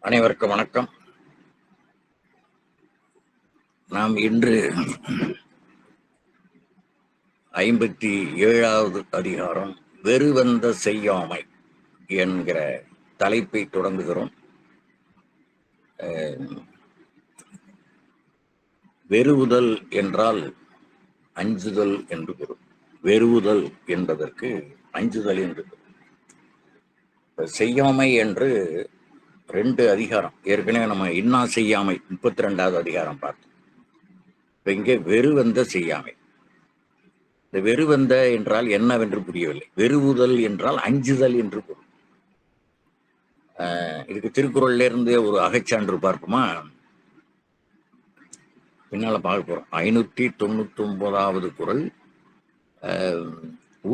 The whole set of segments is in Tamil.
அனைவருக்கும் வணக்கம். நாம் இன்று 57வது அதிகாரம் வெறுவந்த செய்யாமை என்கிற தலைப்பை தொடங்குகிறோம். வெறுவுதல் என்றால் அஞ்சுதல் என்று பொருள். வெறுவுதல் என்பதற்கு அஞ்சுதல் என்று பொருள். செய்யாமை என்று 2 அதிகாரம் ஏற்கனவே நம்ம இன்னா செய்யாமை 32வது அதிகாரம் பார்த்தோம். இப்ப இங்கே வெறுவந்த செய்யாமை. இந்த வெறுவந்த என்றால் என்னவென்று புரியவில்லை. வெறுவுதல் என்றால் அஞ்சுதல் என்று பொருள். இதுக்கு திருக்குறள்ல இருந்து ஒரு அகச்சான்று பார்ப்போமா? பின்னால பார்க்க போறோம். 599வது குறள்,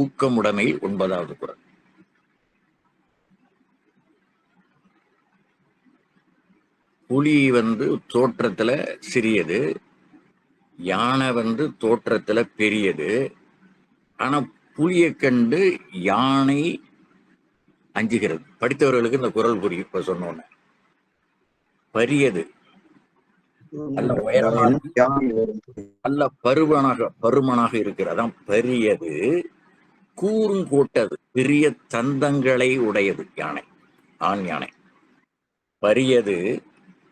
ஊக்கமுடைமை 9வது குறள். புலி தோற்றத்துல சிறியது, யானை தோற்றத்துல பெரியது. ஆனா புலியை கண்டு யானை அஞ்சுகிறது. படித்தவர்களுக்கு இந்த குறள் புரியும். இப்ப சொன்னோன்னு பரியது நல்ல உயரமா, நல்ல பருமனாக இருக்கிறதான் பரியது. கூறுங்கோட்டது, பெரிய தந்தங்களை உடையது யானை, ஆண் யானை. பரியது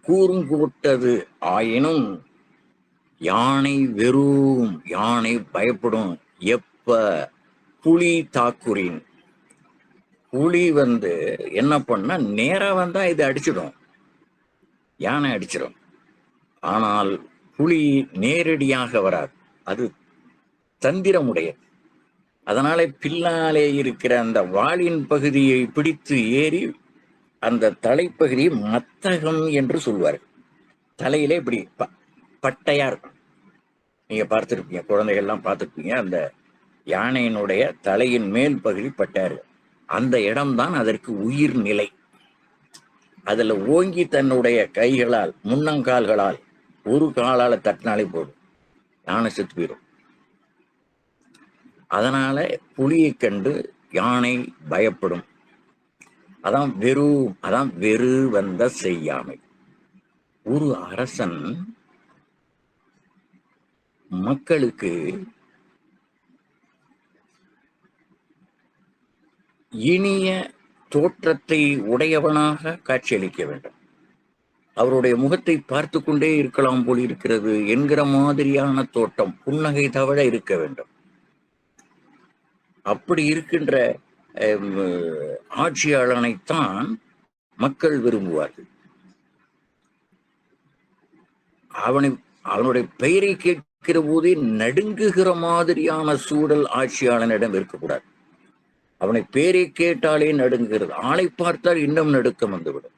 கூறுங்கோட்டது ஆயினும் யானை வெறும், யானை பயப்படும். எப்ப புலி தாக்குறின், புலி என்ன பண்ணா நேரா வந்தா இது அடிச்சிடும், யானை அடிச்சிடும். ஆனால் புலி நேரடியாக வராது, அது தந்திரமுடையது. அதனால பின்னாலே இருக்கிற அந்த வாளின் பகுதியை பிடித்து ஏறி அந்த தலைப்பகுதி மத்தகம் என்று சொல்வார்கள். தலையிலே இப்படி பட்டையா இருக்கும். நீங்க பார்த்துருப்பீங்க, குழந்தைகள்லாம் பார்த்துருப்பீங்க. அந்த யானையினுடைய தலையின் மேல் பகுதி பட்டையா. அந்த இடம்தான் அதற்கு உயிர் நிலை. அதுல ஓங்கி தன்னுடைய கைகளால், முன்னங்கால்களால், ஒரு காலால தட்டினாலே போதும், யானை செத்து போயிடும். அதனால புலியை கண்டு யானை பயப்படும். அதான் வெறு வந்த செய்யாமை. ஒரு அரசன் மக்களுக்கு இனிய தோற்றத்தை உடையவனாக காட்சியளிக்க வேண்டும். அவருடைய முகத்தை பார்த்து கொண்டே இருக்கலாம் போல் இருக்கிறது என்கிற மாதிரியான தோட்டம், புன்னகை தவழ இருக்க வேண்டும். அப்படி இருக்கின்ற ஆட்சியாளனைத்தான் மக்கள் விரும்புவார்கள். அவனுடைய பெயரை கேட்கிற போதே நடுங்குகிற மாதிரியான சூழல் ஆட்சியாளனிடம் இருக்கக்கூடாது. அவனை பேரை கேட்டாலே நடுங்குகிறது, ஆளை பார்த்தால் இன்னும் நடுக்கம் வந்துவிடும்.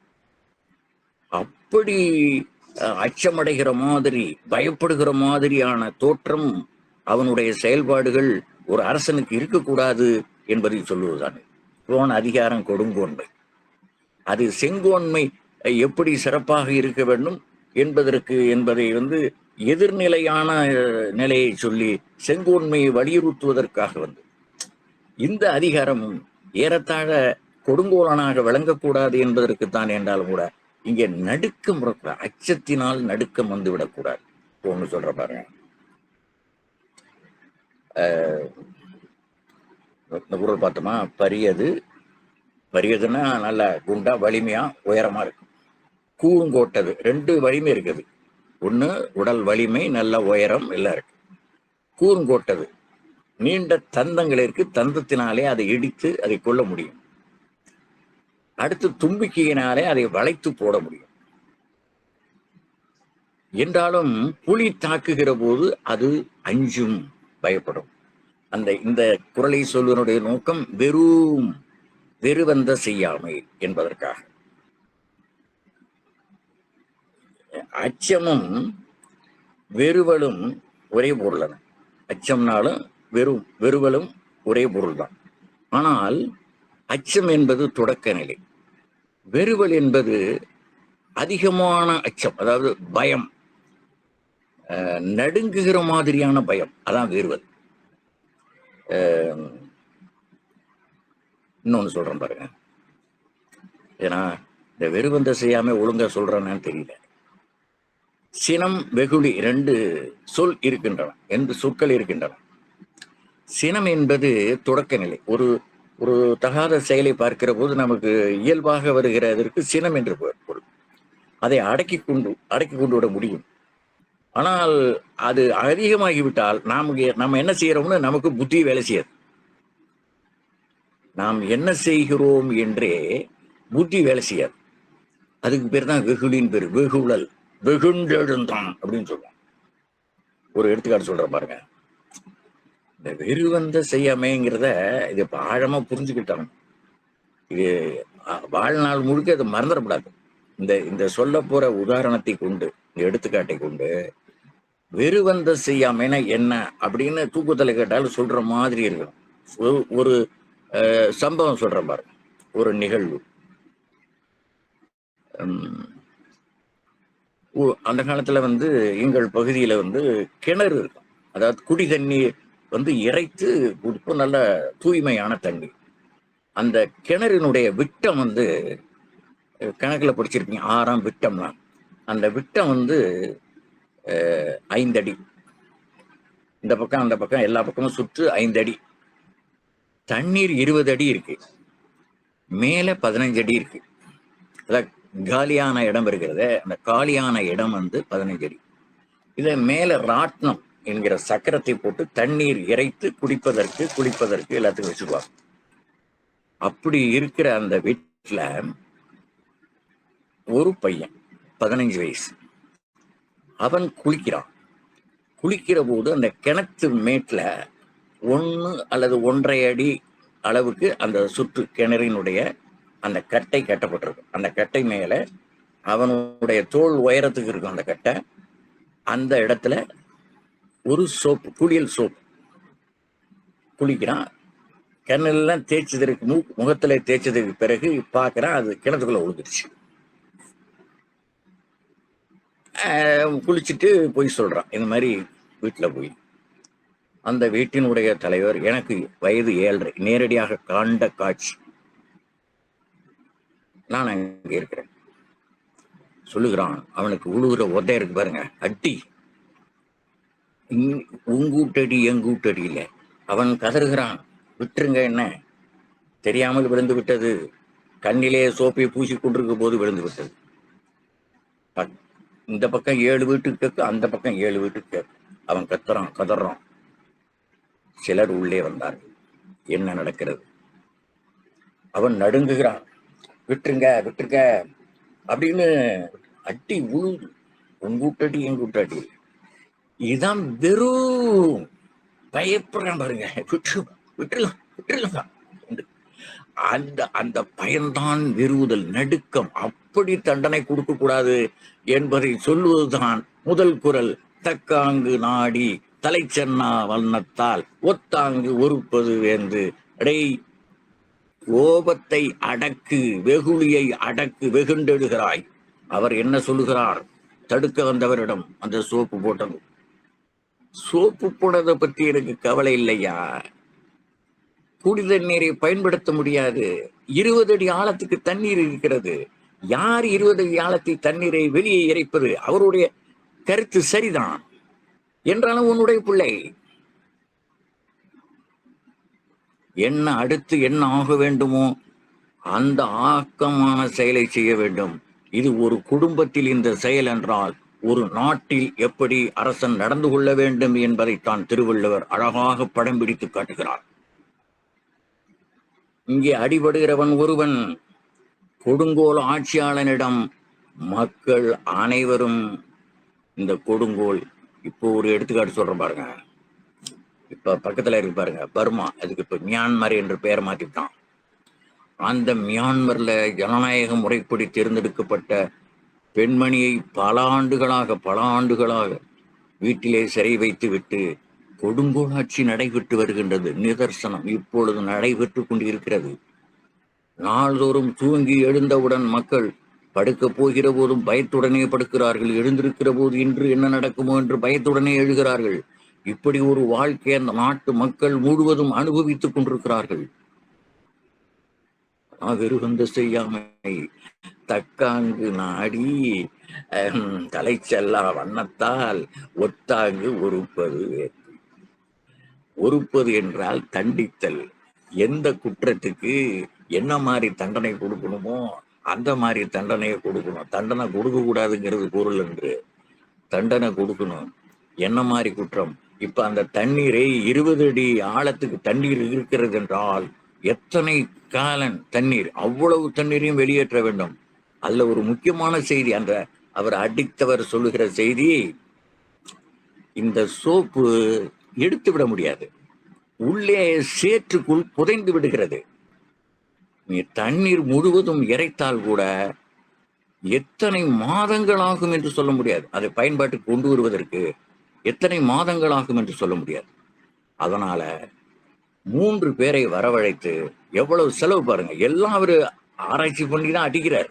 அப்படி அச்சமடைகிற மாதிரி, பயப்படுகிற மாதிரியான தோற்றம், அவனுடைய செயல்பாடுகள் ஒரு அரசனுக்கு இருக்கக்கூடாது என்பதை சொல்லுவதுதான் போன அதிகாரம். கொடுங்கோன்மை, அது செங்கோன்மை எப்படி சிறப்பாக இருக்க வேண்டும் என்பதை எதிர்நிலையான நிலையை சொல்லி செங்கோன்மையை வலியுறுத்துவதற்காக இந்த அதிகாரமும் ஏறத்தாழ கொடுங்கோலனாக விளங்கக்கூடாது என்பதற்குத்தான். என்றாலும் கூட இங்கே நடுக்கம், அச்சத்தினால் நடுக்கம் வந்துவிடக்கூடாது. ஒண்ணு சொல்ற பாருங்க, இந்த குறள் பார்த்தோமா? பரியதுன்னா நல்ல குண்டா வலிமையா உயரமா இருக்கு. கூறுங்கோட்டது, 2 வலிமை இருக்குது. ஒண்ணு உடல் வலிமை, நல்ல உயரம் எல்லாம் இருக்கு. கூறுங்கோட்டது, நீண்ட தந்தங்கள் இருக்கு, தந்தத்தினாலே அதை இடித்து அதை கொள்ள முடியும். அடுத்து தும்பிக்கையினாலே அதை வளைத்து போட முடியும். என்றாலும் புலி தாக்குகிற போது அது அஞ்சும், பயப்படும். இந்த குறளை சொல்வதனுடைய நோக்கம் வெறுவந்த செய்யாமை என்பதற்காக. அச்சமும் வெறுவலும் ஒரே பொருள். அச்சம்னாலும் வெறுவலும் ஒரே பொருள் தான். ஆனால் அச்சம் என்பது தொடக்க நிலை, வெறுவல் என்பது அதிகமான அச்சம், அதாவது பயம், நடுங்குகிற மாதிரியான பயம், அதான் வெறுவல். இன்னொன்னு சொல்றேன் பாருங்க. ஏன்னா இந்த வெறுவந்த செய்யாம ஒழுங்கா சொல்றானு தெரியல. சினம் வெகுளி 2 சொல் இருக்கின்றன, 2 சொற்கள் இருக்கின்றன. சினம் என்பது தொடக்க நிலை. ஒரு ஒரு தகாத செயலை பார்க்கிற போது நமக்கு இயல்பாக வருகிறதற்கு சினம் என்று பொருள். அதை அடக்கி கொண்டு விட முடியும். ஆனால் அது அதிகமாகிவிட்டால் நாம் என்ன செய்யறோம்னு நமக்கு புத்தி வேலை செய்யாது. நாம் என்ன செய்கிறோம் என்றே புத்தி வேலை செய்யாது. அதுக்கு பேர் தான் வெகுளின் பேர். வெகுழல், வெகுண்டெழுந்தான் அப்படின்னு சொல்லுவோம். ஒரு எடுத்துக்காட்டு சொல்ற பாருங்க. இந்த வெறுவந்த செய்யாமைங்கிறத இது ஆழமா புரிஞ்சுக்கிட்டாங்க. இது வாழ்நாள் முழுக்க அதை மறந்துடக்கூடாது. இந்த சொல்ல போற உதாரணத்தை கொண்டு, இந்த எடுத்துக்காட்டை கொண்டு, வெறுவந்த செய்யாமைனா என்ன அப்படின்னு தூக்கத்துல கேட்டாலும் சொல்ற மாதிரி இருக்கணும். ஒரு சம்பவம் சொல்ற பாருங்க. ஒரு நிகழ்வு. அந்த காலத்துல எங்கள் பகுதியில கிணறு இருக்கும். அதாவது குடி தண்ணீர் இறைத்து கொடுப்போம், நல்ல தூய்மையான தண்ணி. அந்த கிணறினுடைய விட்டம் கணக்குல படிச்சிருப்பீங்க, 6ஆம் விட்டம்லாம். அந்த விட்டம் 5 அடி. இந்த பக்கம் அந்த பக்கம் எல்லா பக்கமும் சுற்று 5 அடி. தண்ணீர் 20 அடி இருக்கு, மேல 15 அடி இருக்கு. அதான் காலியான இடம் இருக்கிறது. அந்த காலியான இடம் 15 அடி. இதை மேல ராட்னம் என்கிற சக்கரத்தை போட்டு தண்ணீர் இறைத்து குளிப்பதற்கு எல்லாத்துக்கும் வச்சுக்குவாங்க. அப்படி இருக்கிற அந்த வீட்டுல ஒரு பையன் 15 வயசு, அவன் குளிக்கிற போது அந்த கிணத்து மேட்ல 1 அல்லது 1.5 அடி அளவுக்கு அந்த சுற்று கிணறினுடைய அந்த கட்டை கட்டப்பட்டிருக்கும். அந்த கட்டை மேல அவனுடைய தோல் உயரத்துக்கு இருக்கும் அந்த கட்டை. அந்த இடத்துல ஒரு சோப்பு, குளியல் சோப்பு, குளிக்கிறான். கண்ணெல்லாம் தேய்ச்சதற்கு, முகத்துல தேய்ச்சதுக்கு பிறகு பார்க்கறான், அது கிணத்துக்குள்ள விழுந்துருச்சு. குளிச்சுட்டு போய் சொல்றான், இந்த மாதிரி வீட்டுல போய். அந்த வீட்டினுடைய தலைவர், எனக்கு வயது 7.5, நேரடியாக காண்ட காட்சி, நான் அங்க இருக்கிறேன். சொல்லுகிறான், அவனுக்கு உழுகுற உதை இருக்கு பாருங்க, அடி. உங்கூட்டடி எங்கூட்டடி இல்ல. அவன் கதறுகிறான், விட்டுருங்க, என்ன தெரியாமல் விழுந்து விட்டது, கண்ணிலே சோப்பை பூசி கொண்டிருக்கும் போது விழுந்து விட்டது. இந்த பக்கம் 7 வீட்டுக்கு கேட்கு, அந்த பக்கம் 7 வீட்டுக்கு கேட்கு. அவன் கதறான். சிலர் உள்ளே வந்தார்கள். என்ன நடக்கிறது? அவன் நடுங்குகிறான், விட்டுருங்க அப்படின்னு. அடி உழுது, உங்கூட்டடி எங்கூட்டடி. இதுதான் வெறும் பயப்படுறான் பாருங்க. விட்டுலாம். அந்த பயன்தான் வெறுதல், நடுக்கம். அப்படி தண்டனை கொடுக்க கூடாது என்பதை சொல்லுவதுதான் முதல் குரல். தக்காங்கு நாடி தலை சென்னா வண்ணத்தால் ஒத்தாங்கு ஒருப்பது வேந்து. அடை, கோபத்தை அடக்கு, வெகுளியை அடக்கு, வெகுண்டெடுகிறாய். அவர் என்ன சொல்லுகிறார்? தடுக்க வந்தவரிடம் அந்த சோப்பு போட்டது. சோப்பு போனதை பற்றி எனக்கு கவலை இல்லையா, குடி தண்ணீரை பயன்படுத்த முடியாது. 20 அடி ஆழத்துக்கு தண்ணீர் இருக்கிறது. யார் 20 அடி ஆழத்தை தண்ணீரை வெளியே இறைப்பது? அவருடைய கருத்து சரிதான் என்றாலும் உன்னுடைய பிள்ளை என்ன அடுத்து என்ன ஆக வேண்டுமோ அந்த ஆக்கமான செயலை செய்ய வேண்டும். இது ஒரு குடும்பத்தில் இந்த செயல் என்றால், ஒரு நாட்டில் எப்படி அரசன் நடந்து கொள்ள வேண்டும் என்பதைத்தான் திருவள்ளுவர் அழகாக படம் பிடித்து காட்டுகிறார். இங்கே அடிபடுகிறவன் ஒருவன். கொடுங்கோல் ஆட்சியாளனிடம் மக்கள் அனைவரும் இந்த கொடுங்கோல். இப்போ ஒரு எடுத்துக்காட்டு சொல்ற பாருங்க. இப்ப பக்கத்துல இருக்கு பாருங்க, பர்மா. அதுக்கு இப்ப மியான்மர் என்று பெயர் மாத்திட்டான். அந்த மியான்மர்ல ஜனநாயக முறைப்படி தேர்ந்தெடுக்கப்பட்ட பெண்மணியை பல ஆண்டுகளாக வீட்டிலே சிறை வைத்து விட்டு கொடுங்கோலாட்சி நடைபெற்று வருகின்றது. நிதர்சனம் இப்பொழுது நடைபெற்று கொண்டிருக்கிறது. நாள்தோறும் தூங்கி எழுந்தவுடன் மக்கள் படுக்க போகிற போதும் பயத்துடனே படுக்கிறார்கள். எழுந்திருக்கிற போது இன்று என்ன நடக்குமோ என்று பயத்துடனே எழுகிறார்கள். இப்படி ஒரு வாழ்க்கை அந்த நாட்டு மக்கள் முழுவதும் அனுபவித்துக் கொண்டிருக்கிறார்கள். வெறுவந்த செய்யாமை தக்காங்கு நாடி தலைச்செல்லா வண்ணத்தால் ஒத்தாங்கு ஒருப்பது. ஒருப்பது என்றால் தண்டித்தல். எந்த குற்றத்துக்கு என்ன மாதிரி தண்டனை கொடுக்கணுமோ அந்த மாதிரி தண்டனையை கொடுக்கணும். தண்டனை கொடுக்க கூடாதுங்கிறது பொருள் என்று. தண்டனை கொடுக்கணும். என்ன மாதிரி குற்றம்? இப்ப அந்த தண்ணீரை 20 அடி ஆழத்துக்கு தண்ணீர் இருக்கிறது என்றால் எத்தனை காலன் தண்ணீர், அவ்வளவு தண்ணீரையும் வெளியேற்ற வேண்டும். அதுல ஒரு முக்கியமான செய்தி, அந்த அவர் அடித்தவர் சொல்லுகிற செய்தி, இந்த சோப்பு எடுத்து விட முடியாது, உள்ளே சேற்றுக்குள் புதைந்து விடுகிறது. நீ தண்ணீர் முழுவதும் இறைத்தால் கூட எத்தனை மாதங்கள் ஆகும் என்று சொல்ல முடியாது. அதை பயன்பாட்டுக்கு கொண்டு வருவதற்கு எத்தனை மாதங்கள் ஆகும் என்று சொல்ல முடியாது. அதனால 3 பேரை வரவழைத்து எவ்வளவு செலவு பாருங்க. எல்லாம் அவரு ஆராய்ச்சி பண்ணி தான் அடிக்கிறார்.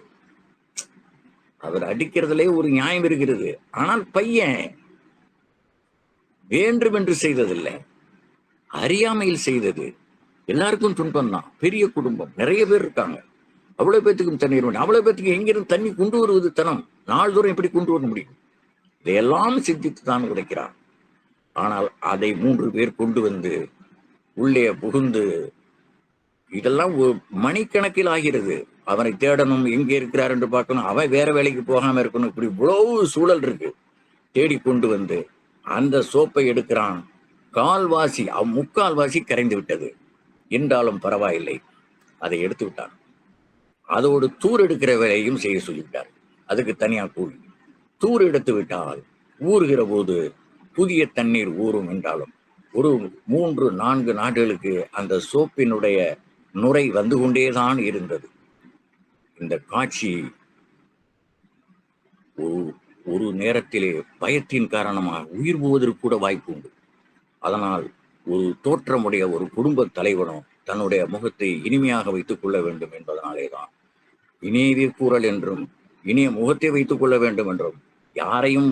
அவர் அடிக்கிறதுலே ஒரு நியாயம் இருக்கிறது. ஆனால் பையன் வேண்டும் என்று செய்ததில்லை, அறியாமையில் செய்தது. எல்லாருக்கும் துன்பம் தான். பெரிய குடும்பம், நிறைய பேர் இருக்காங்க. அவ்வளவு பேத்துக்கும் தண்ணீர் வேணும். அவ்வளவு பேத்துக்கு எங்கிருந்து தண்ணி கொண்டு வருவது தனம்? நாள்தோறும் எப்படி கொண்டு வர முடியும்? இதையெல்லாம் சிந்தித்து தான் உடைக்கிறார். ஆனால் அதை 3 பேர் கொண்டு வந்து உள்ளே புகுந்து, இதெல்லாம் மணிக்கணக்கில் ஆகிறது. அவனை தேடணும், எங்கே இருக்கிறார் என்று பார்க்கணும், அவன் வேற வேலைக்கு போகாம இருக்கணும். இப்படி இவ்வளவு சூழல் இருக்கு. தேடி கொண்டு வந்து அந்த சோப்பை எடுக்கிறான். கால்வாசி, முக்கால்வாசி கரைந்து விட்டது. என்றாலும் பரவாயில்லை, அதை எடுத்து விட்டான். அதோடு தூர் எடுக்கிற வேலையும் செய்ய சொல்லிவிட்டார். அதுக்கு தனியா கூலி. தூர் எடுத்து விட்டால் ஊறுகிற போது புதிய தண்ணீர் ஊறும். என்றாலும் ஒரு 3-4 நாட்களுக்கு அந்த சோப்பினுடைய நுரை வந்து கொண்டேதான் இருந்தது. இந்த காட்சி ஒரு நேரத்திலே பயத்தின் காரணமாக உயிர் போவதற்கு கூட வாய்ப்பு உண்டு. அதனால் ஒரு தோற்றமுடைய ஒரு குடும்ப தலைவனோ தன்னுடைய முகத்தை இனிமையாக வைத்துக் கொள்ள வேண்டும் என்பதனாலேதான் இனியவே கூறல் என்றும் இனிய முகத்தை வைத்துக் கொள்ள வேண்டும் என்றும் யாரையும்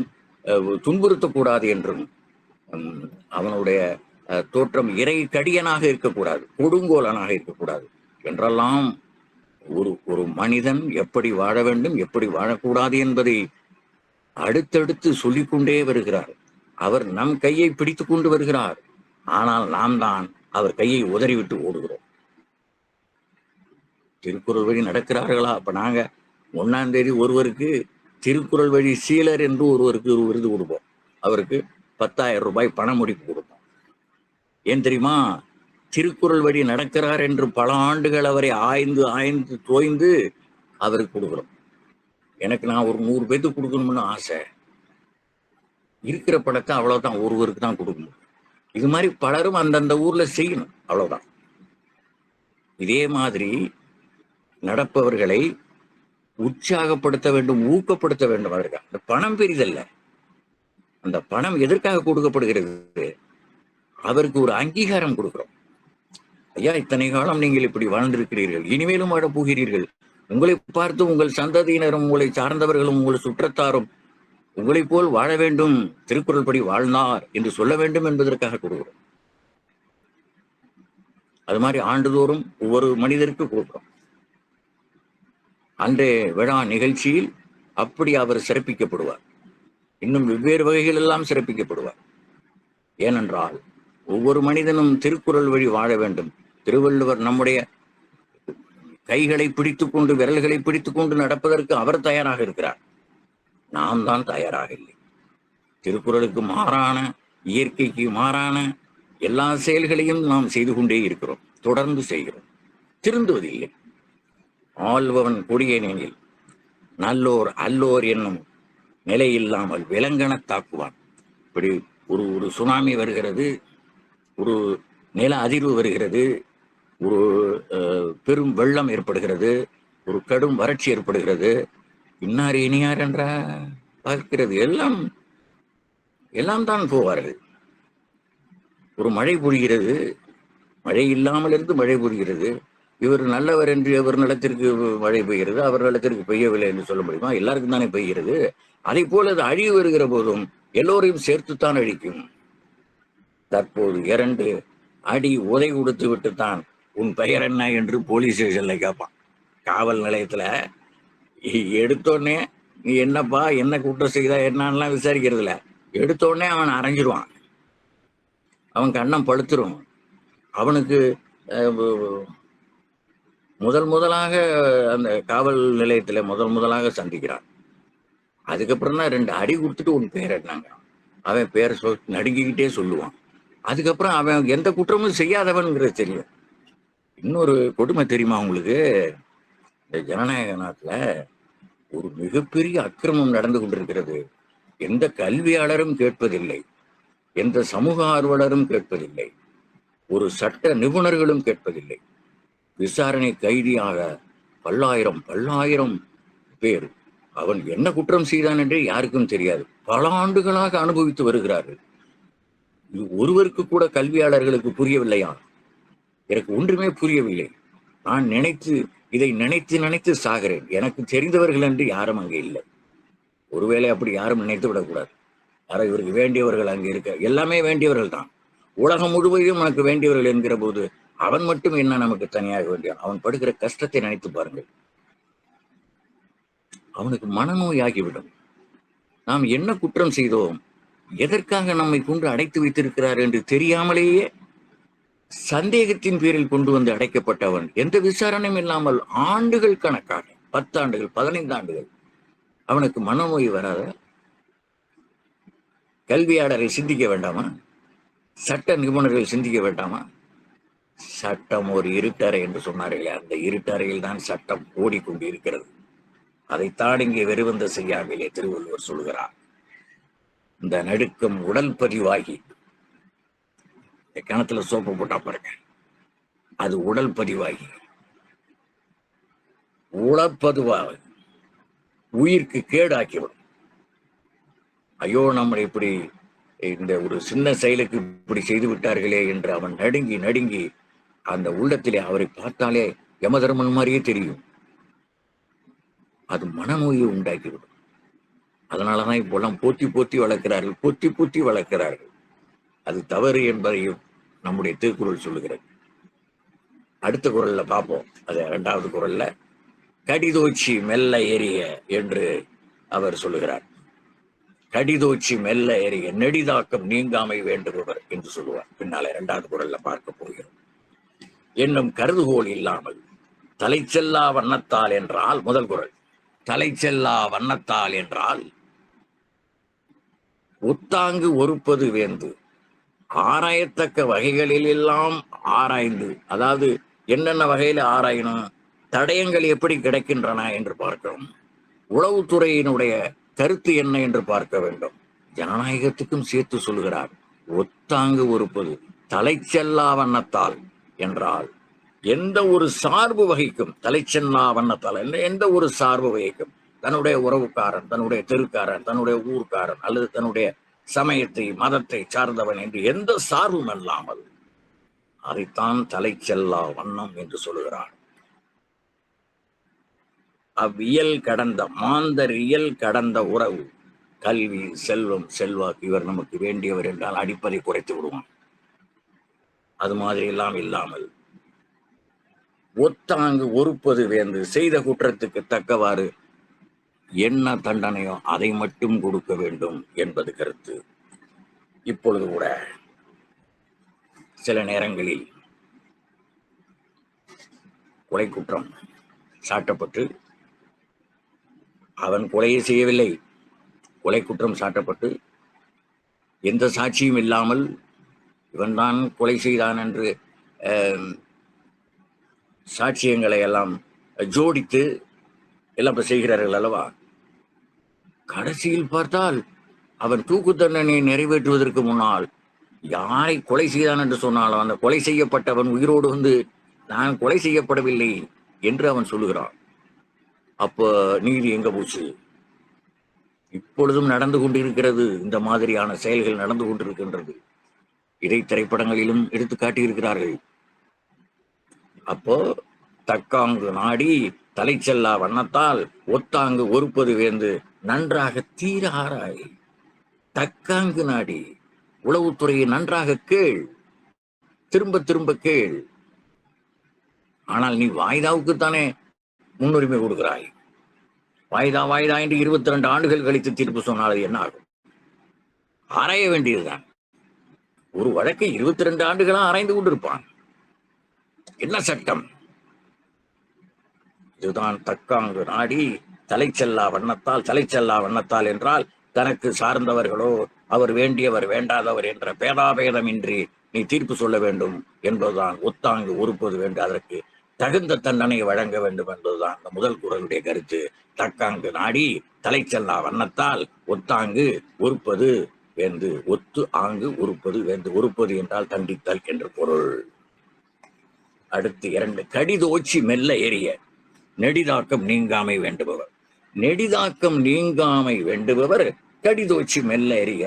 துன்புறுத்தக்கூடாது என்றும் அவனுடைய தோற்றம் இறை கடியனாக இருக்கக்கூடாது, கொடுங்கோலனாக இருக்கக்கூடாது என்றெல்லாம் ஒரு மனிதன் எப்படி வாழ வேண்டும், எப்படி வாழக்கூடாது என்பதை அடுத்தடுத்து சொல்லிக்கொண்டே வருகிறார். அவர் நம் கையை பிடித்து கொண்டு வருகிறார். ஆனால் நாம் தான் அவர் கையை உதறிவிட்டு ஓடுகிறோம். திருக்குறள் வழி நடக்கிறார்களா? அப்ப நாங்க 1ஆம் தேதி ஒருவருக்கு திருக்குறள் வழி சீலர் என்று ஒருவருக்கு ஒரு விருது கொடுப்போம். அவருக்கு 10,000 ரூபாய் பண முடிப்பு கொடுப்போம். ஏன் தெரியுமா? திருக்குறள் வழி நடக்கிறார் என்று பல ஆண்டுகள் அவரை ஆய்ந்து தோய்ந்து அவருக்கு கொடுக்குறோம். எனக்கு நான் ஒரு 100 பேருக்கு கொடுக்கணும்னு ஆசை. இருக்கிற படத்தை அவ்வளவுதான் ஒருவருக்கு தான் கொடுக்கணும். இது மாதிரி பலரும் அந்தந்த ஊர்ல செய்யணும், அவ்வளவுதான். இதே மாதிரி நடப்பவர்களை உற்சாகப்படுத்த வேண்டும், ஊக்கப்படுத்த வேண்டும். அவருக்கு அந்த பணம் பெரிதல்ல. அந்த பணம் எதற்காக கொடுக்கப்படுகிறது? அவருக்கு ஒரு அங்கீகாரம் கொடுக்கிறோம். ஐயா, இத்தனை காலம் நீங்கள் இப்படி வாழ்ந்திருக்கிறீர்கள், இனிமேலும் வாழப் போகிறீர்கள். உங்களை பார்த்து உங்கள் சந்ததியினரும் உங்களை சார்ந்தவர்களும் உங்கள் சுற்றத்தாரும் உங்களை போல் வாழ வேண்டும், திருக்குறள் படி வாழ்ந்தார் என்று சொல்ல வேண்டும் என்பதற்காக கொடுக்கிறோம். அது மாதிரி ஆண்டுதோறும் ஒவ்வொரு மனிதருக்கு கொடுக்கிறோம். அன்றைய விழா நிகழ்ச்சியில் அப்படி அவர் சிறப்பிக்கப்படுவார். இன்னும் வெவ்வேறு வகைகள் எல்லாம் சிறப்பிக்கப்படுவார். ஏனென்றால் ஒவ்வொரு மனிதனும் திருக்குறள் வழி வாழ வேண்டும். திருவள்ளுவர் நம்முடைய கைகளை பிடித்துக் கொண்டு, விரல்களை பிடித்துக் கொண்டு நடப்பதற்கு அவர் தயாராக இருக்கிறார். நாம் தான் தயாராக இல்லை. திருக்குறளுக்கு மாறான, இயற்கைக்கு மாறான எல்லா செயல்களையும் நாம் செய்து கொண்டே இருக்கிறோம், தொடர்ந்து செய்கிறோம், திருந்துவதில்லை. ஆள்பவன் கொடியேனில் நல்லோர் அல்லோர் என்னும் நிலை இல்லாமல் விலங்கன தாக்குவான். இப்படி ஒரு சுனாமி வருகிறது, ஒரு நில அதிர்வு வருகிறது, ஒரு பெரும் வெள்ளம் ஏற்படுகிறது, ஒரு கடும் வறட்சி ஏற்படுகிறது. இன்னார் இனியார் என்ற பார்க்கிறது எல்லாம் தான் போவார்கள். ஒரு மழை பொழிகிறது, மழை இல்லாமல் இருந்து மழை பொழிகிறது. இவர் நல்லவர் என்று இவர் நிலத்திற்கு மழை பெய்கிறது, அவர் நிலத்திற்கு பெய்யவில்லை என்று சொல்ல முடியுமா? எல்லாருக்கும் தானே பெய்கிறது. அதை போல அது அழிவு வருகிற போதும் எல்லோரையும் சேர்த்துத்தான் அழிக்கும். தற்போது 2 அடி உதை கொடுத்து விட்டுத்தான் உன் பெயர் என்ன என்று போலீஸ் ஸ்டேஷன்ல கேட்பான். காவல் நிலையத்துல எடுத்தோடனே நீ என்னப்பா என்ன குற்றம் செய்தா என்னலாம் விசாரிக்கிறது இல்ல. எடுத்தோடனே அவன் அரைஞ்சிருவான், அவன் கண்ணம் பழுத்துரும். அவனுக்கு முதலாக அந்த காவல் நிலையத்துல முதலாக சந்திக்கிறான். அதுக்கப்புறம் தான் 2 அடி கொடுத்துட்டு உன் பேர் என்னங்க, அவன் பேரை நடுங்கிக்கிட்டே சொல்லுவான். அதுக்கப்புறம் அவன் எந்த குற்றமும் செய்யாதவன்ங்கிறது தெரியும். இன்னொரு கொடுமை தெரியுமா உங்களுக்கு? இந்த ஜனநாயக நாட்டுல ஒரு மிகப்பெரிய அக்கிரமம் நடந்து கொண்டிருக்கிறது. எந்த கல்வியாளரும் கேட்பதில்லை, எந்த சமூக ஆர்வலரும் கேட்பதில்லை, ஒரு நிபுணர்களும் கேட்பதில்லை. விசாரணை கைதியாக பல்லாயிரம் பேர் அவன் என்ன குற்றம் செய்தான் என்றே யாருக்கும் தெரியாது, பல ஆண்டுகளாக அனுபவித்து வருகிறார்கள். இது ஒருவருக்கு கூட கல்வியாளர்களுக்கு புரியவில்லையா? எனக்கு ஒன்றுமே புரியவில்லை. நான் இதை நினைத்து சாகிறேன். எனக்கு தெரிந்தவர்கள் என்று யாரும் அங்கே இல்லை. ஒருவேளை அப்படி யாரும் நினைத்து விடக்கூடாது. யாரோ இவருக்கு வேண்டியவர்கள் அங்கே இருக்க, எல்லாமே வேண்டியவர்கள் தான். உலகம் முழுவதும் நமக்கு வேண்டியவர்கள் என்கிற போது அவன் மட்டும் என்ன நமக்கு தனியாக வேண்டியான்? அவன் படுகிற கஷ்டத்தை நினைத்து பாருங்கள். அவனுக்கு மனநோய் ஆகிவிடும். நாம் என்ன குற்றம் செய்தோம், எதற்காக நம்மை கொண்டு அடைத்து வைத்திருக்கிறார் என்று தெரியாமலேயே சந்தேகத்தின் பேரில் கொண்டு வந்து அடைக்கப்பட்டவன், எந்த விசாரணையும் இல்லாமல் ஆண்டுகள் கணக்காக, 10 ஆண்டுகள் 15 ஆண்டுகள், அவனுக்கு மனநோய் வராத? கல்வியாளரை சிந்திக்க வேண்டாமா? சட்ட நிபுணர்கள் சிந்திக்க வேண்டாமா? சட்டம் ஒரு இருட்டறை என்று சொன்னார்களே, அந்த இருட்டறையில் தான் சட்டம் ஓடிக்கொண்டு இருக்கிறது. அதைத்தான் இங்கே வெறுவந்த செய்யாமலே திருவள்ளுவர் சொல்கிறார். இந்த நடுக்கம் உடல் பதிவாகி, கிணத்துல சோப்பு போட்டா பாருங்க, அது உடல் பதிவாகி உளப்பதுவாக உயிருக்கு கேடாக்கிவிடும். ஐயோ, நம்ம இப்படி இந்த ஒரு சின்ன செயலுக்கு இப்படி செய்து விட்டார்களே என்று அவன் நடுங்கி அந்த உள்ளத்திலே அவரை பார்த்தாலே யமதர்மன் மாதிரியே தெரியும். அது மனநோயை உண்டாக்கிவிடும். அதனாலதான் இப்பெல்லாம் போத்தி வளர்க்கிறார்கள். அது தவறு என்பதையும் நம்முடைய திருக்குறள் சொல்லுகிறது. அடுத்த குறள்ல பார்ப்போம். அது 2வது குறள்ல கடிதோச்சி மெல்ல எரிய என்று அவர் சொல்லுகிறார். கடிதோச்சி மெல்ல எரிய நெடிதாக்கம் நீங்காமை வேண்டுபவர் என்று சொல்லுவார். பின்னால 2வது குறள்ல பார்க்க போகிறோம். என்னும் கருதுகோள் இல்லாமல் தலைச்செல்லா வண்ணத்தால் என்றால், முதல் குறள் தலைச்செல்லா வண்ணத்தால் என்றால் ஒத்தாங்கு ஒருப்பது வேந்து, ஆராயத்தக்க வகைகளில் எல்லாம் ஆராய்ந்து, அதாவது என்னென்ன வகையில ஆராயணும், தடயங்கள் எப்படி கிடைக்கின்றன என்று பார்க்கணும், உளவுத்துறையினுடைய கருத்து என்ன என்று பார்க்க வேண்டும். ஜனநாயகத்துக்கும் சேர்த்து சொல்கிறார். ஒத்தாங்கு ஒருப்பது தலைச்செல்லா வண்ணத்தால் என்றால் எந்த ஒரு சார்பு வகைக்கும், தலைச்செல்லா வண்ணத்தால் எந்த ஒரு சார்பு வகைக்கும், தன்னுடைய உறவுக்காரன், தன்னுடைய தெருக்காரன், தன்னுடைய ஊர்க்காரன், அல்லது தன்னுடைய சமயத்தை மதத்தை சார்ந்தவன் என்று எந்த சார்பும் அல்லாமல், அதைத்தான் தலைச்செல்லா வண்ணம் என்று சொல்லுகிறார். அவ்வியல் கடந்த மாந்தர் இயல் கடந்த உறவு, கல்வி, செல்வம், செல்வாக்கு, இவர் நமக்கு வேண்டியவர் என்றால் அடிப்பதை குறைத்து விடுவான். அது மாதிரி எல்லாம் இல்லாமல் ஒத்தாங்கு ஒருப்பது வேந்து, செய்த குற்றத்துக்கு தக்கவாறு என்ன தண்டனையோ அதை மட்டும் கொடுக்க வேண்டும் என்பது கருத்து. இப்பொழுது கூட சில நேரங்களில் கொலை குற்றம் சாட்டப்பட்டு, அவன் கொலையை செய்யவில்லை, கொலை குற்றம் சாட்டப்பட்டு எந்த சாட்சியும் இல்லாமல் இவன் தான் கொலை செய்தான் என்று சாட்சியங்களை எல்லாம் ஜோடித்து எல்லாம் செய்கிறார்கள் அல்லவா? கடைசியில் பார்த்தால் அவன் தூக்கு தண்டனை நிறைவேற்றுவதற்கு முன்னால் யாரை கொலை செய்தான் என்று சொன்னாலும் அந்த கொலை செய்யப்பட்டவன் உயிரோடு வந்து நான் கொலை செய்யப்படவில்லை என்று அவன் சொல்லுகிறான். அப்ப நீதி எங்க போச்சு? இப்பொழுதும் நடந்து கொண்டிருக்கிறது. இந்த மாதிரியான செயல்கள் நடந்து கொண்டிருக்கின்றது. இதை திரைப்படங்களிலும் எடுத்து காட்டியிருக்கிறார்கள். அப்போ தக்காங்கு நாடி தலைச்செல்லா வண்ணத்தால் ஒத்தாங்கு ஒருப்பது வேந்து, நன்றாக தீர ஆராய். தக்காங்கு நாடி, உளவுத்துறையை நன்றாக கேள், திரும்ப திரும்ப கேள். ஆனால் நீ வாய்தாவுக்குத்தானே முன்னுரிமை கொடுக்கிறாய். வாய்தா வாய்தா என்று 22 ஆண்டுகள் கழித்து தீர்ப்பு சொன்னால் அது என்ன ஆகும்? ஆராய வேண்டியதுதான். ஒரு வழக்கை 22 ஆண்டுகளா ஆராய்ந்து கொண்டிருப்பான். என்ன சட்டம்? இதுதான் தக்காங்கு நாடி தலைச்செல்லா வண்ணத்தால் என்றால் தனக்கு சார்ந்தவர்களோ அவர் வேண்டியவர் வேண்டாதவர் என்ற பேதாபேதமின்றி நீ தீர்ப்பு சொல்ல வேண்டும் என்பதுதான். ஒத்தாங்கு ஒருப்பது வேண்டும், அதற்கு தகுந்த தண்டனை வழங்க வேண்டும் என்பதுதான் அந்த முதல் குறளுடைய கருத்து. தக்காங்கு நாடி தலைச்செல்லா வண்ணத்தால் ஒத்தாங்கு ஒருப்பது வேந்து. ஒத்து ஆங்கு ஒருப்பது வேந்து. ஒருப்பது என்றால் தண்டித்தல் என்று பொருள். அடுத்து 2, கடிதோச்சி மெல்ல எரிய நெடிதாக்கம் நீங்காமை வேண்டுபவர். நெடிதாக்கம் நீங்காமை வேண்டுபவர் கடிதோச்சி மெல்ல எரிய.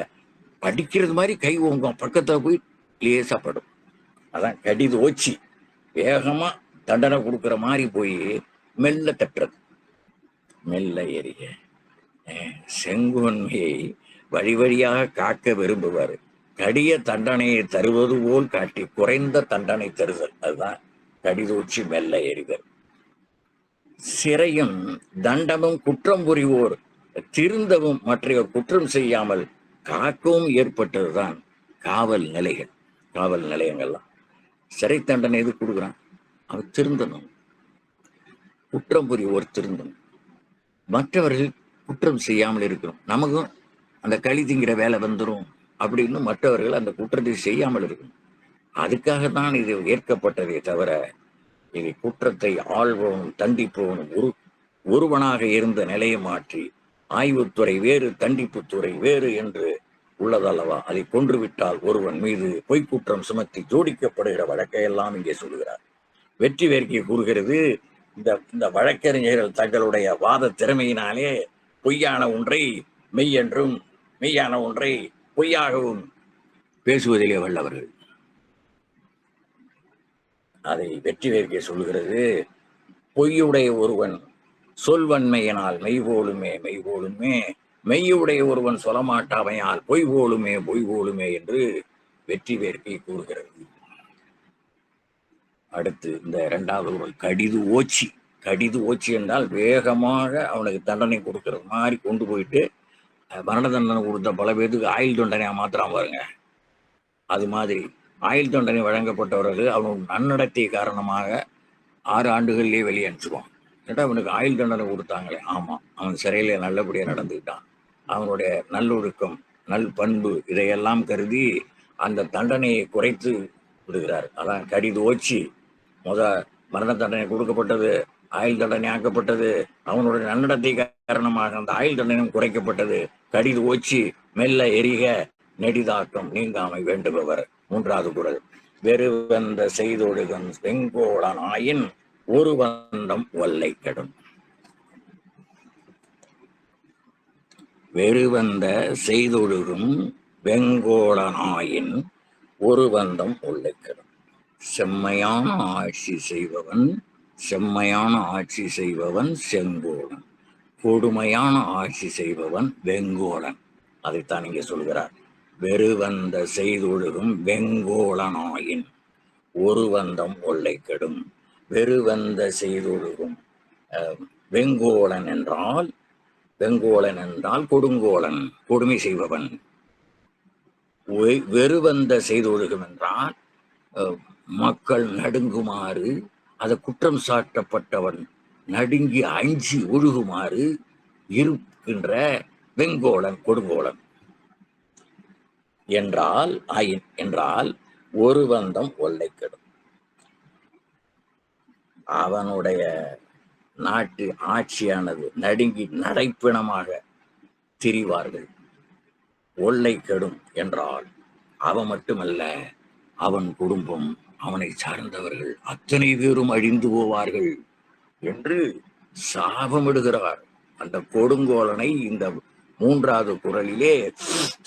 படிக்கிறது மாதிரி கை ஓங்கும், பக்கத்துல போய் லேசப்படும். அதான் கடிதோச்சி. வேகமா தண்டனை கொடுக்கிற மாதிரி போய் மெல்ல தட்டுறது. மெல்ல எரிய. செங்குவன்மையை வழி வழியாக காக்க விரும்புவர் கடிய தண்டனையை தருவது போல் காட்டி குறைந்த தண்டனை தருதல். அதுதான் கடிதோச்சி மெல்ல எறிதல். சிறையும் தண்டமும் குற்றம் புரிவோர் திருந்தவும் மற்றையோர் குற்றம் செய்யாமல் காக்கவும் ஏற்பட்டதுதான் காவல் நிலைகள். காவல் நிலையங்கள்லாம் சிறை தண்டனை எது கொடுக்குறான்? அவன் திருந்தணும். குற்றம் புரிவோர் திருந்தணும், மற்றவர்கள் குற்றம் செய்யாமல் இருக்கணும். நமக்கும் அந்த களி திங்கிற வேலை வந்துடும் அப்படின்னு மற்றவர்கள் அந்த குற்றத்தை செய்யாமல் இருக்கணும். அதுக்காகத்தான் இது ஏற்கப்பட்டதே தவிர இது குற்றத்தை ஆள்பவனும் தண்டிப்பவனும் ஒருவனாக இருந்த நிலையை மாற்றி ஆய்வுத்துறை வேறு தண்டிப்புத்துறை வேறு என்று உள்ளதல்லவா? அதை கொன்றுவிட்டால் ஒருவன் மீது பொய்க்குற்றம் சுமத்தி ஜோடிக்கப்படுகிற வழக்கையெல்லாம் இங்கே சொல்லுகிறார். வெற்றி வேர்க்கை கூறுகிறது, இந்த வழக்கறிஞர்கள் தங்களுடைய வாத திறமையினாலே பொய்யான ஒன்றை மெய் என்றும் மெய்யான ஒன்றை பொய்யாகவும் பேசுவதிலே வல்லவர்கள். அதை வெற்றி வேர்க்கை சொல்லுகிறது, பொய்யுடைய ஒருவன் சொல்வன்மையினால் மெய்போலுமே மெய்போலுமே, மெய்யுடைய ஒருவன் சொல்லமாட்டாமையால் பொய் போலுமே என்று வெற்றி வேர்க்கை கூறுகிறது. அடுத்து இந்த 2வது குறள் கடிது ஓச்சி. கடிது ஓச்சி என்றால் வேகமாக அவனுக்கு தண்டனை கொடுக்கறது மாதிரி கொண்டு போயிட்டு மரண தண்டனை கொடுத்த பல பேருக்கு ஆயுள் தண்டனையா மாத்திரம் பாருங்க. அது மாதிரி ஆயுள் தண்டனை வழங்கப்பட்டவர்கள் அவனுக்கு நன்னடத்தை காரணமாக 6 ஆண்டுகள்லேயே வெளியே அனுப்பிச்சிடுவான். கேட்டா அவனுக்கு ஆயுள் தண்டனை கொடுத்தாங்களே, ஆமா, அவன் சிறையில நல்லபடியா நடந்துக்கிட்டான், அவனுடைய நல்லொழுக்கம் நல் பண்பு இதையெல்லாம் கருதி அந்த தண்டனையை குறைத்து விடுகிறார். அதான் கடிது ஓச்சி. மரண தண்டனை கொடுக்கப்பட்டது, ஆயுள் தண்டனை ஆக்கப்பட்டது, அவனுடைய நன்னடத்தை காரணமாக அந்த ஆயுள் தண்டனை குறைக்கப்பட்டது. கடிது ஓச்சி மெல்ல எரிக நெடிதாக்கம் நீங்காமை வேண்டுபவர். 3வது குறள் வெறுவந்த செய்தொழுகன் வெங்கோளன் ஆயின் ஒரு வந்தம் ஒல்லை கெடும். வெறுவந்த செய்தொழுகும் வெங்கோளன் ஆயின் ஒரு வந்தம் ஒல்லை கெடும். செம்மையான ஆட்சி செய்பவன் செங்கோடன், கொடுமையான ஆட்சி செய்பவன் வெங்கோடன். அதைத்தான் இங்கே சொல்கிறார். வெறுவந்த செய்தொழுகும் வெங்கோளன் ஆயின் ஒரு வந்தம் ஒல்லை கெடும். வெறுவந்த செய்தொழுகும் வெங்கோளன் என்றால் கொடுங்கோளன், கொடுமை செய்பவன். வெறுவந்த செய்தொழுகும் என்றால் மக்கள் நடுங்குமாறு, அதை குற்றம் சாட்டப்பட்டவன் நடுங்கி அஞ்சி ஒழுகுமாறு இருக்கின்ற வெங்கோளன், கொடுங்கோளன் என்றால் ஒரு வந்தம் ஒல்லை கெடும். அவனுடைய நாட்டு ஆட்சியானது நடுங்கி நடைப்பிணமாக திரிவார்கள். ஒல்லை கெடும் என்றால் அவன் மட்டுமல்ல, அவன் குடும்பம், அவனை சார்ந்தவர்கள் அத்தனை பேரும் அழிந்து போவார்கள் என்று சாபமிடுகிறார். அந்த கொடுங்கோலனை இந்த 3வது குறளிலே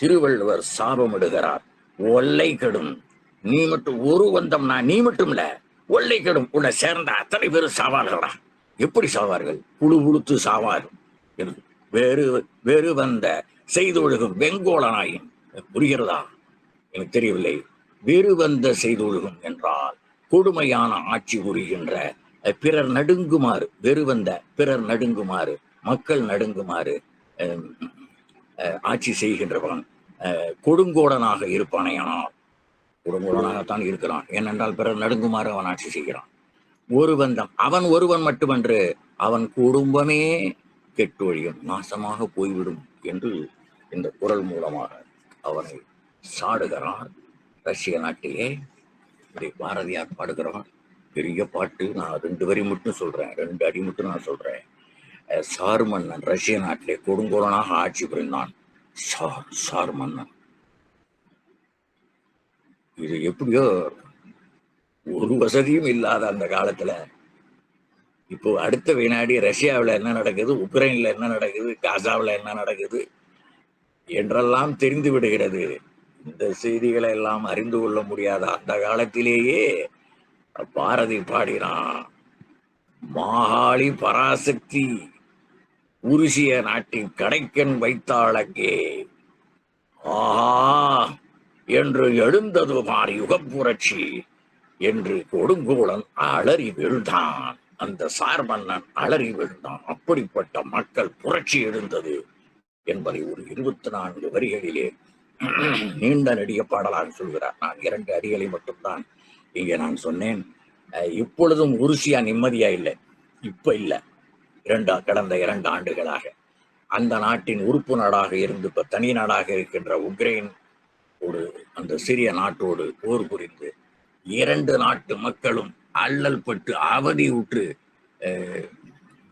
திருவள்ளுவர் சாபமிடுகிறார். ஒல்லை கெடும், நீ மட்டும் ஒரு வந்தம், நீ மட்டும் இல்ல, ஒல்லை கெடும், உன்னை சேர்ந்த அத்தனை பேரும் சாவார்களா? எப்படி சாவார்கள்? புழு புழுத்து சாவார். வேறு வந்த செய்தொழுகும் வெங்கோளனாயின். புரிகிறதா? எனக்கு தெரியவில்லை. வேறு வந்த செய்தொழுகும் என்றால் கொடுமையான ஆட்சி புரிகின்ற பிறர் நடுங்குமாறு, வெறுவந்த பிறர் நடுங்குமாறு, மக்கள் நடுங்குமாறு ஆட்சி செய்கின்றவன் கொடுங்கோடனாக இருப்பானேயானால், கொடுங்கோடனாகத்தான் இருக்கிறான். ஏனென்றால் பிறர் நடுங்குமாறு அவன் ஆட்சி செய்கிறான். ஒரு பந்தம் அவன் ஒருவன் மட்டுமன்று, அவன் குடும்பமே கெட்டொழியும், நாசமாக போய்விடும் என்று இந்த குரல் மூலமாக அவனை சாடுகிறான். ரஷ்ய நாட்டிலே இப்படி பாரதியார் பாடுகிறான். பெரிய பாட்டு. நான் 2 வரி மட்டும் சொல்றேன், 2 அடி மட்டும் நான் சொல்றேன். சார் மன்னன் ரஷ்ய நாட்டிலே கொடுங்கோலனாக ஆட்சி புரிந்தான். சார் மன்னன். இது எப்படியோ ஒரு வசதியும் இல்லாத அந்த காலத்துல, இப்போ அடுத்த வினாடி ரஷ்யாவில் என்ன நடக்குது, உக்ரைன்ல என்ன நடக்குது, காசாவில் என்ன நடக்குது என்றெல்லாம் தெரிந்து விடுகிறது. இந்த செய்திகளை எல்லாம் அறிந்து கொள்ள முடியாத அந்த காலத்திலேயே பாரதி பாடினான், மாகாளி பராசக்தி உருசிய நாட்டின் கடைக்கண் வைத்தாளங்கே, ஆஹா என்று எழுந்தது பார் யுகப்புரட்சி என்று கொடுங்கோலன் அலறி விழுந்தான். அந்த சார் மன்னன் அலறி விழுந்தான். அப்படிப்பட்ட மக்கள் புரட்சி எழுந்தது என்பதை ஒரு 24 வரிகளிலே நீண்ட நெடிய பாடலாக சொல்கிறார். நான் 2 அடிகளை மட்டும்தான் இங்கே நான் சொன்னேன். இப்பொழுதும் உருசியா நிம்மதியா இல்லை. இப்ப இல்லை, கடந்த 2 ஆண்டுகளாக அந்த நாட்டின் உறுப்பு நாடாக இருந்து இப்ப தனி நாடாக இருக்கின்ற உக்ரைன் அந்த சிறிய நாட்டோடு போர் புரிந்து 2 நாட்டு மக்களும் அல்லல் பட்டு அவதி உற்று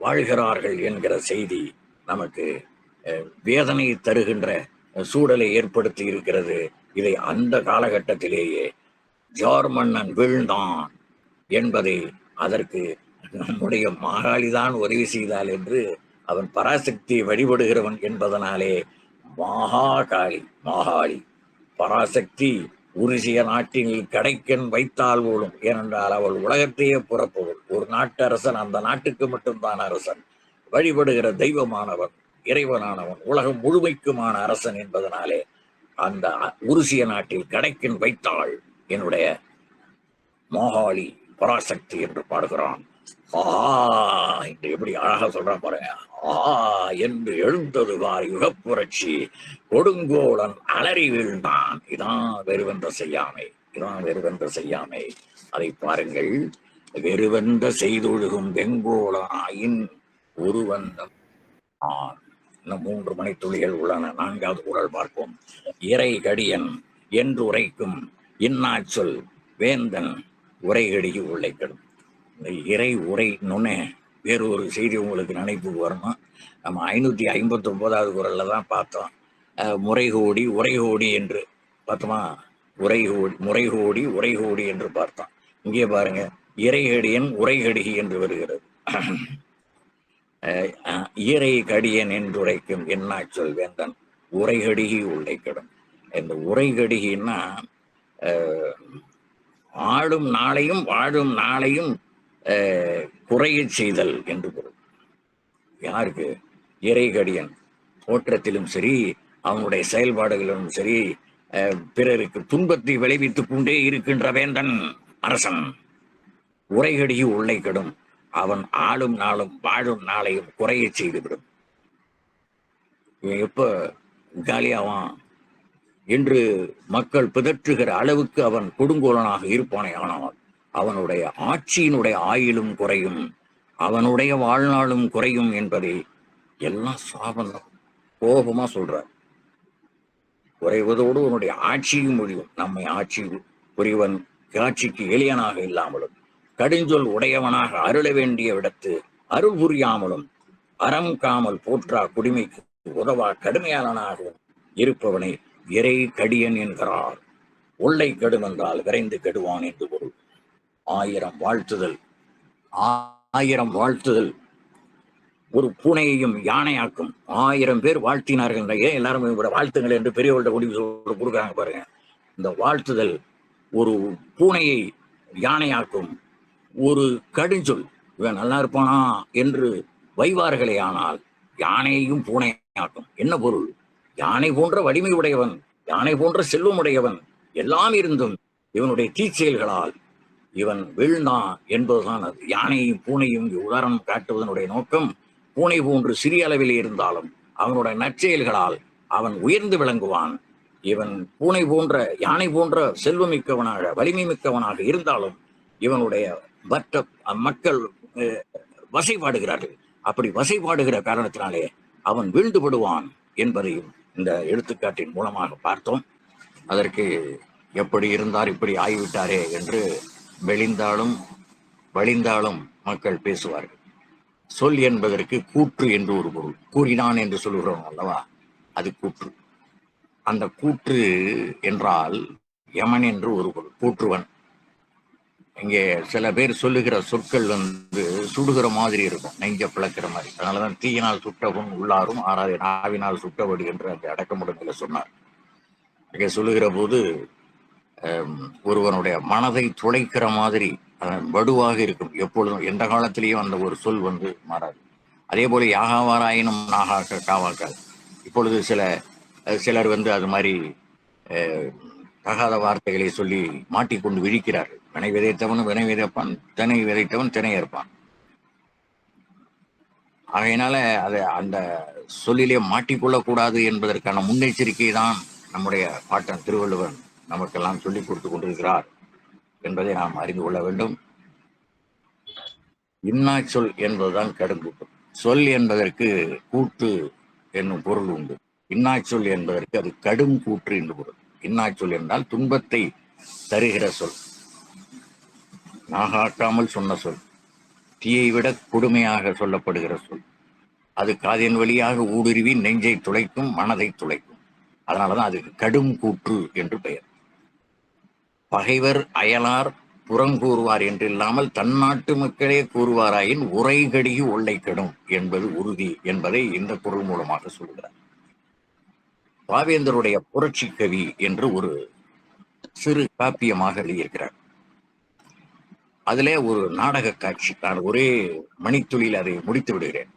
வாழ்கிறார்கள் என்கிற செய்தி நமக்கு வேதனை தருகின்ற சூழலை ஏற்படுத்தி இருக்கிறது. இதை அந்த காலகட்டத்திலேயே ஜார் மன்னன் வீழ்ந்தான் என்பதை அதற்கு நம்முடைய மாகாளிதான் உதவி செய்தாள் என்று அவன் பராசக்தியை வழிபடுகிறவன் என்பதனாலே மாகாளி பராசக்தி உருசிய நாட்டில் கடைக்கண் வைத்தால் போலும். ஏனென்றால் அவள் உலகத்தையே புறப்பவள், ஒரு நாட்டு அரசன், அந்த நாட்டுக்கு மட்டும்தான் அரசன், வழிபடுகிற தெய்வமானவன், இறைவனானவன், உலகம் முழுமைக்குமான அரசன் என்பதனாலே அந்த உருசிய நாட்டில் கடைக்கண் வைத்தாள் என்னுடைய மாகாளி பராசக்தி என்று பாடுகிறான். என்று எப்படி அழகா சொல்றான் பாருங்க. என்று எழுந்தது வார் யுகப்புரட்சி, கொடுங்கோலன் அலறி வீழ்ந்தான். இதான் வெறுவென்ற செய்யாமை. அதை பாருங்கள். வெறுவென்ற செய்தொழுகும் வெங்கோலனாயின் ஒருவந்தம். இன்னும் 3 மணித்துளிகள் உள்ளன. 4வது குறள் பார்ப்போம். இறை கடியன் என்று உரைக்கும் இன்னாச்சொல் வேந்தன் உரைகடிக்கு உள்ளைக்கடும். இந்த இறை உரை நுண்ணே வேறொரு செய்தி உங்களுக்கு நினைப்புக்கு வரணும். நம்ம 559வது குறள்ல தான் பார்த்தோம். உரைகோடி என்று பார்த்தோமா? உரைகோடி என்று பார்த்தோம். இங்கே பாருங்க, இறைகடியன் உரைகடிகி என்று வருகிறது. இறை கடியன் என்று உரைக்கும் என்ன சொல் வேந்தன் உரைகடிகி உள்ளைக்கடும். இந்த உரைகடிகின்னா ஆடும் நாளையும் வாழும் நாளையும் குறைய செய்தல் என்று பொருள். யாருக்கு? இறைகடியன். தோற்றத்திலும் சரி, அவனுடைய செயல்பாடுகளிலும் சரி, பிறருக்கு துன்பத்தை விளைவித்துக் கொண்டே இருக்கின்ற வேந்தன் அரசன். உரைகடிகி உள்ளை கெடும். அவன் ஆளும் நாளும் வாழும் நாளையும் குறைய செய்துவிடும். இவன் எப்ப காலியாவான் என்று மக்கள் பிதற்றுகிற அளவுக்கு அவன் கொடுங்கோலனாக இருப்பானே, ஆனால் அவனுடைய ஆட்சியினுடைய ஆயுளும் குறையும், அவனுடைய வாழ்நாளும் குறையும் என்பதை எல்லாம் சாபந்தம் கோபமா சொல்றார். குறைவதோடு அவனுடைய ஆட்சியும் ஒழியும். நம்மை ஆட்சி புரிவன் காட்சிக்கு எளியனாக இல்லாமலும், கடுஞ்சொல் உடையவனாக அருள வேண்டிய விடத்து அருள் புரியாமலும், அறம் காமல் போற்றா குடிமைக்கு உதவா கடுமையாளனாக இருப்பவனை இறை கடியன் என்கிறார். உள்ளை கெடுமென்றால் விரைந்து கெடுவான் என்று பொருள். 1000 வாழ்த்துதல் ஒரு பூனையையும் யானையாக்கும். 1000 பேர் வாழ்த்தினார்கள். ஏன் எல்லாரும் வாழ்த்துங்கள் என்று பெரியவர்கள்ட்ட முடிவு கொடுக்குறாங்க பாருங்க. இந்த வாழ்த்துதல் ஒரு பூனையை யானையாக்கும். ஒரு கடுஞ்சொல், இவன் நல்லா இருப்பானா என்று வைவார்களே, ஆனால் யானையையும் பூனையாக்கும். என்ன பொருள்? யானை போன்ற வலிமை உடையவன், யானை போன்ற செல்வம் உடையவன் எல்லாம் இருந்தும் இவனுடைய தீச்செயல்களால் இவன் வீழ்ந்தான் என்பதுதான் அது. யானையும் பூனையும் உதாரணம் காட்டுவதனுடைய நோக்கம் பூனை போன்று சிறிய அளவில் இருந்தாலும் அவனுடைய நற்செயல்களால் அவன் உயர்ந்து விளங்குவான். இவன் பூனை போன்ற யானை போன்ற செல்வமிக்கவனாக வலிமை மிக்கவனாக இருந்தாலும் இவனுடைய மற்ற மக்கள் வசைபாடுகிறார்கள். அப்படி வசைபாடுகிற காரணத்தினாலே அவன் வீழ்ந்து விடுவான் என்பதையும் இந்த எடுத்துக்காட்டின் மூலமாக பார்த்தோம். அதற்கு எப்படி இருந்தார் இப்படி ஆகிவிட்டாரே என்று மெலிந்தாலும் வழிந்தாலும் மக்கள் பேசுவார்கள். சொல் என்பதற்கு கூற்று என்று ஒரு பொருள். கூறினான் என்று சொல்லுகிறோம் அல்லவா, அது கூற்று. அந்த கூற்று என்றால் யமன் என்று ஒரு பொருள், கூற்றுவன். இங்கே சில பேர் சொல்லுகிற சொற்கள் சுடுகிற மாதிரி இருக்கும், நெஞ்ச பிளக்கிற மாதிரி. அதனாலதான் தீயினால் சுட்டவன் உள்ளாரும் ஆறாவது நாவினால் சுட்டவடு என்று அந்த அடக்கமுடத்தில் சொன்னார். இங்கே சொல்லுகிற போது ஒருவனுடைய மனதை துளைக்கிற மாதிரி வடுவாக இருக்கும். எப்பொழுதும் எந்த காலத்திலேயும் அந்த ஒரு சொல் மாறாது. அதே போல யாகாவாராயினும் நாகாக்க காவாக்கால். இப்பொழுது சிலர் அது மாதிரி தகாத வார்த்தைகளை சொல்லி மாட்டிக்கொண்டு விழிக்கிறார்கள். வினை விதைத்தவன் வினை விதைப்பான், தினை விதைத்தவன் தினை ஏற்பான். ஆகையினால அந்த சொல்லிலே மாட்டிக்கொள்ளக்கூடாது என்பதற்கான முன்னெச்சரிக்கை தான் நம்முடைய பாட்டன் திருவள்ளுவன் நமக்கெல்லாம் சொல்லிக் கொடுத்து கொண்டிருக்கிறார் என்பதை நாம் அறிந்து கொள்ள வேண்டும். இன்னா சொல் என்பதுதான் கடுங்கூட்டு. சொல் என்பதற்கு கூட்டு என்னும் பொருள் உண்டு. இன்னா சொல் என்பதற்கு அது கடும் கூற்று என்று பொருள். இன்னா சொல் என்றால் துன்பத்தை தருகிற சொல், நாகாக்காமல் சொன்ன சொல், தீயை விட கொடுமையாக சொல்லப்படுகிற சொல். அது காதின் வழியாக ஊடுருவி நெஞ்சை துளைக்கும், மனதை துளைக்கும். அதனாலதான் அதுக்கு கடும் கூற்று என்று பெயர். பகைவர் அயலார் புறங்கூறுவார் என்றில்லாமல் தன்னாட்டு மக்களே கூறுவாராயின் உரைகடிகு ஒல்லை கெடும் என்பது உறுதி என்பதை இந்த பொருள் மூலமாக சொல்கிறார். பாவேந்தருடைய புரட்சி கவி என்று ஒரு சிறு காப்பியமாக எழுதியிருக்கிறார். அதிலே ஒரு நாடக காட்சி, நான் ஒரே மணித்துளியில் அதை முடித்து விடுகிறேன்.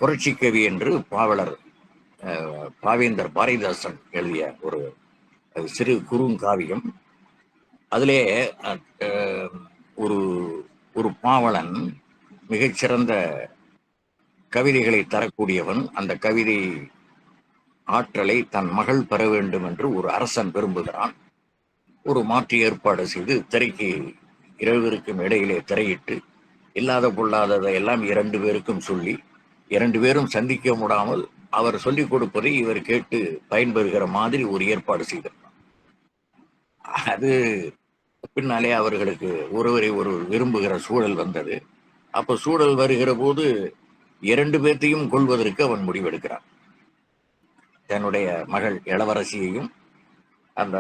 புரட்சி கவி என்று பாவேந்தர் பாரதிதாசன் எழுதிய ஒரு சிறு குறுங்காவியம். அதிலே ஒரு ஒரு பாவலன் மிகச்சிறந்த கவிதைகளை தரக்கூடியவன். அந்த கவிதை ஆற்றலை தன் மகள் பெற வேண்டும் என்று ஒரு அரசன் விரும்புகிறான். ஒரு மாற்று ஏற்பாடு செய்து திரைக்கு இருவருக்கும் இடையிலே திரையிட்டு இல்லாத பொல்லாததை எல்லாம் 2 பேருக்கும் சொல்லி 2 பேரும் சந்திக்க முடியாமல் அவர் சொல்லிக் கொடுப்பதை இவர் கேட்டு பயன்பெறுகிற மாதிரி ஒரு ஏற்பாடு செய்தார். அது பின்னாலே அவர்களுக்கு ஒருவரை ஒரு விரும்புகிற சூழல் வந்தது. அப்ப சூழல் வருகிற போது 2 பேர்த்தையும் கொள்வதற்கு அவன் முடிவெடுக்கிறான். தன்னுடைய மகள் இளவரசியையும் அந்த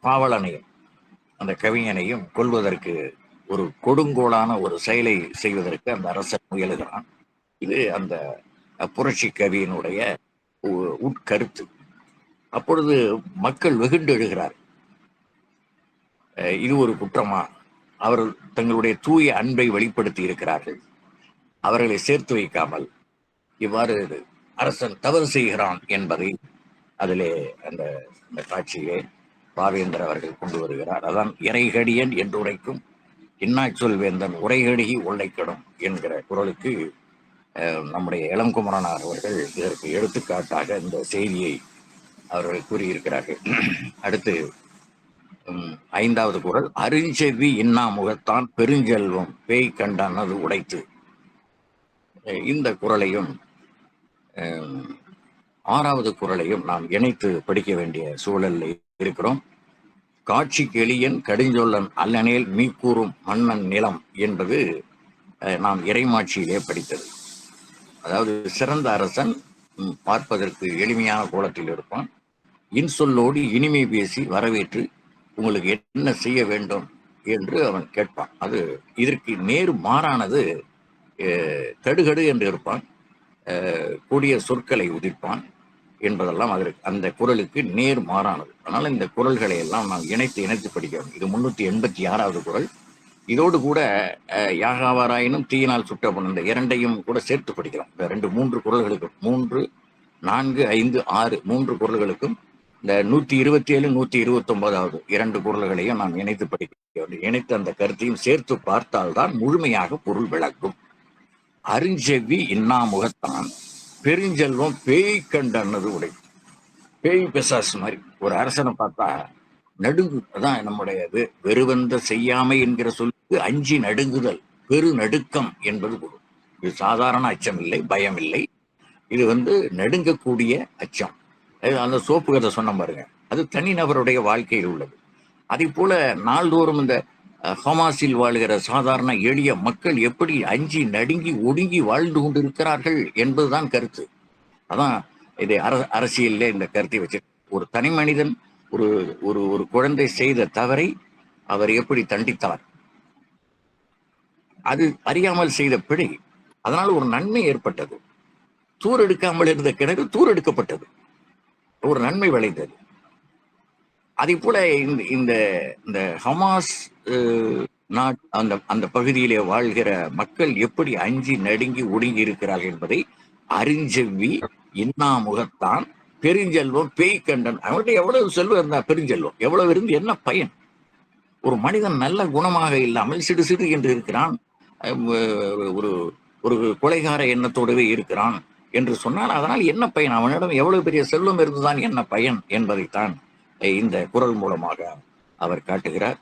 பாவலனையும் அந்த கவிஞனையும் கொள்வதற்கு ஒரு கொடுங்கோளான ஒரு செயலை செய்வதற்கு அந்த அரசன் முயலுகிறான். இது அந்த புரட்சி கவியினுடைய உட்கருத்து. அப்பொழுது மக்கள் வெகுண்டு எழுகிறார். இது ஒரு குற்றமா? அவர்கள் தங்களுடைய தூய அன்பை வெளிப்படுத்தி இருக்கிறார்கள், அவர்களை சேர்த்து வைக்காமல் இவ்வாறு அரசன் தவறு செய்கிறான் என்பதை அதிலே அந்த காட்சியிலே பாவேந்தர் அவர்கள் கொண்டு வருகிறார். அதான் இறைகடியன் என்று உரைக்கும் இன்னாச்சொல் வேந்தன் உரைகடிகி ஒல்லைக்கடும் என்கிற குரலுக்கு நம்முடைய இளங்குமரனார் அவர்கள் இதற்கு எடுத்துக்காட்டாக இந்த செய்தியை அவர்கள் கூறியிருக்கிறார்கள். அடுத்து 5வது குறள், அருஞ்செவ்வி இன்னா முகத்தான் பெருஞ்செல்வம் பேய் கண்டான் அது உடைத்து. இந்த குறளையும் 6வது குறளையும் நாம் இணைத்து படிக்க வேண்டிய சூழலில் இருக்கிறோம். காட்சிக்கு எளியன் கடுஞ்சொல்லன் அல்லனேல் மீக்கூறும் மன்னன் நிலம் என்பது நாம் இறைமாட்சியிலே படித்தது. அதாவது சிறந்த அரசன் பார்ப்பதற்கு எளிமையான கோலத்தில் இருப்பான். இன்சொல்லோடு இனிமை பேசி வரவேற்று உங்களுக்கு என்ன செய்ய வேண்டும் என்று அவன் கேட்பான். அது இதற்கு நேர் மாறானது கடுகடு என்று இருப்பான், கூடிய சொற்களை உதிர்ப்பான் என்பதெல்லாம் அதற்கு அந்த குறளுக்கு நேர் மாறானது. அதனால இந்த குறள்களை எல்லாம் நாம் இணைத்து படிக்கிறோம். இது 386வது குறள். இதோடு கூட யாகாவாராயினும் தீயினால் சுட்டப்படும் இந்த 2ஐயும் கூட சேர்த்து படிக்கலாம். இந்த 3 குறள்களுக்கும் 3, 4, 5, 6 3 குறள்களுக்கும் இந்த 127, 129வது 2 குறள்களையும் நாம் இணைத்து படிக்க வேண்டும். இணைத்து அந்த கருத்தையும் சேர்த்து பார்த்தால்தான் முழுமையாக பொருள் விளக்கும். அருஞ்செவ்வி இன்னா முகத்தான் பெருஞ்செல்வம் பேய் கண்டன்னது உடை. பேய் பிசாசு மாதிரி ஒரு அரசனை பார்த்தா நடுங்கு. அதான் நம்முடைய வெறுவந்த செய்யாமை என்கிற சொல்லுக்கு அஞ்சி நடுங்குதல், பெரு நடுக்கம் என்பது பொருள். இது சாதாரண அச்சம் இல்லை, பயம் இல்லை. இது நடுங்கக்கூடிய அச்சம். அந்த சோப்பு கதை சொன்ன பாருங்க, அது தனிநபருடைய வாழ்க்கையில் உள்ளது. அதே போல நாள்தோறும் இந்த ஹமாஸில் வாழ்கிற சாதாரண எளிய மக்கள் எப்படி அஞ்சி நடுங்கி ஒடுங்கி வாழ்ந்து கொண்டிருக்கிறார்கள் என்பதுதான் கருத்து. அதான் இது அரசியல்ல இந்த கருத்தை வச்சு ஒரு தனி மனிதன் ஒரு ஒரு ஒரு குழந்தை செய்த தவறை அவர் எப்படி தண்டித்தார், அது அறியாமல் செய்த பிழை. அதனால் ஒரு நன்மை ஏற்பட்டது. தூர் எடுக்காமல் இருந்த கிணறு தூர் எடுக்கப்பட்டது, ஒரு நன்மை விளைந்தது. அதே போல இந்த இந்த ஹமாஸ் அந்த அந்த பகுதியிலே வாழ்கிற மக்கள் எப்படி அஞ்சி நடுங்கி ஒடுங்கி இருக்கிறார்கள் என்பதை அருஞ்செவ்வி இன்னா முகத்தான் பெருஞ்செல்வம் பேய் கண்டன். அவன்கிட்ட எவ்வளவு செல்வம் இருந்தா பெருஞ்செல்வம் எவ்வளவு இருந்து என்ன பயன்? ஒரு மனிதன் நல்ல குணமாக இல்லாமல் சிடு சிடு என்று இருக்கிறான், ஒரு ஒரு கொலைகார எண்ணத்தோடவே இருக்கிறான் என்று சொன்னால் அதனால் என்ன பயன்? அவனிடம் எவ்வளவு பெரிய செல்வம் இருந்துதான் என்ன பயன் என்பதைத்தான் இந்த குரல் மூலமாக அவர் காட்டுகிறார்.